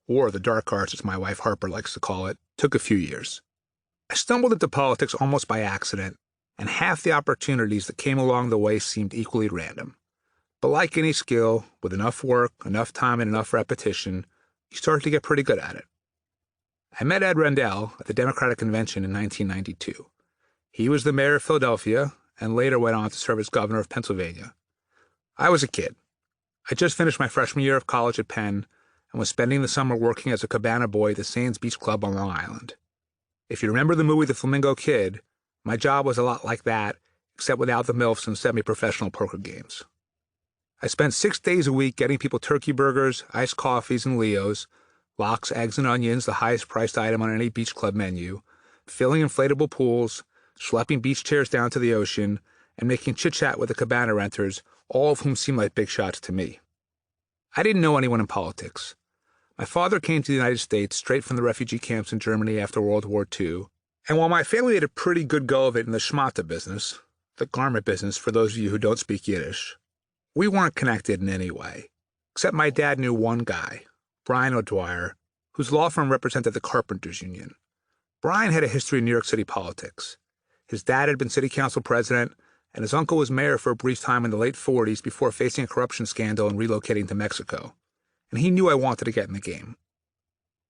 or the dark arts as my wife Harper likes to call it, took a few years. I stumbled into politics almost by accident, and half the opportunities that came along the way seemed equally random. But like any skill, with enough work, enough time, and enough repetition, you start to get pretty good at it. I met Ed Rendell at the Democratic Convention in 1992. He was the mayor of Philadelphia and later went on to serve as governor of Pennsylvania. I was a kid. I just finished my freshman year of college at Penn and was spending the summer working as a cabana boy at the Sands Beach Club on Long Island. If you remember the movie The Flamingo Kid, my job was a lot like that, except without the MILFs and semi-professional poker games. I spent 6 days a week getting people turkey burgers, iced coffees, and Leos, lox, eggs, and onions, the highest priced item on any beach club menu, filling inflatable pools, schlepping beach chairs down to the ocean, and making chit-chat with the cabana renters, all of whom seemed like big shots to me. I didn't know anyone in politics. My father came to the United States straight from the refugee camps in Germany after World War II, and while my family made a pretty good go of it in the schmata business, the garment business for those of you who don't speak Yiddish, we weren't connected in any way, except my dad knew one guy, Brian O'Dwyer, whose law firm represented the Carpenters Union. Brian had a history in New York City politics. His dad had been city council president, and his uncle was mayor for a brief time in the late 40s before facing a corruption scandal and relocating to Mexico. And he knew I wanted to get in the game.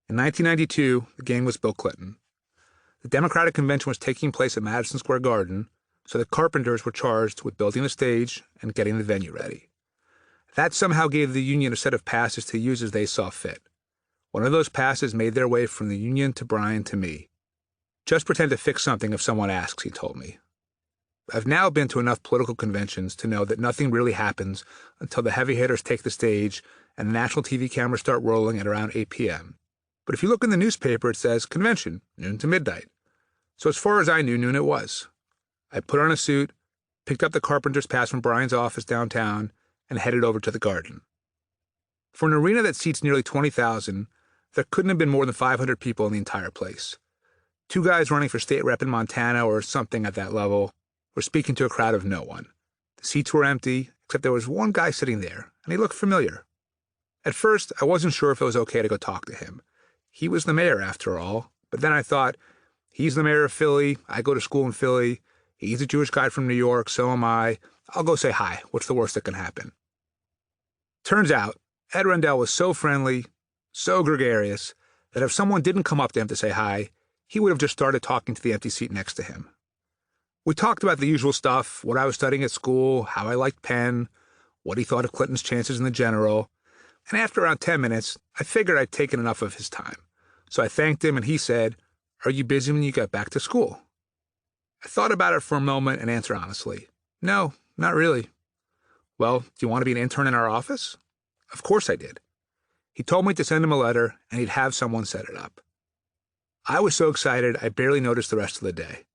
In 1992, the game was Bill Clinton. The Democratic Convention was taking place at Madison Square Garden, so the Carpenters were charged with building the stage and getting the venue ready. That somehow gave the union a set of passes to use as they saw fit. One of those passes made their way from the union to Brian to me. Just pretend to fix something if someone asks, he told me. I've now been to enough political conventions to know that nothing really happens until the heavy hitters take the stage and the national TV cameras start rolling at around 8 p.m. But if you look in the newspaper, it says convention, noon to midnight. So as far as I knew, noon it was. I put on a suit, picked up the carpenter's pass from Brian's office downtown, and headed over to the garden. For an arena that seats nearly 20,000, there couldn't have been more than 500 people in the entire place. 2 guys running for state rep in Montana or something at that level were speaking to a crowd of no one. The seats were empty, except there was one guy sitting there, and he looked familiar. At first, I wasn't sure if it was okay to go talk to him. He was the mayor, after all, but then I thought, he's the mayor of Philly, I go to school in Philly, he's a Jewish guy from New York, so am I. I'll go say hi. What's the worst that can happen? Turns out, Ed Rendell was so friendly, so gregarious, that if someone didn't come up to him to say hi, he would have just started talking to the empty seat next to him. We talked about the usual stuff, what I was studying at school, how I liked Penn, what he thought of Clinton's chances in the general, and after around 10 minutes, I figured I'd taken enough of his time. So I thanked him, and he said, "Are you busy when you get back to school?" I thought about it for a moment and answered honestly, "No, not really." "Well, do you want to be an intern in our office?" Of course I did. He told me to send him a letter, and he'd have someone set it up. I was so excited I barely noticed the rest of the day.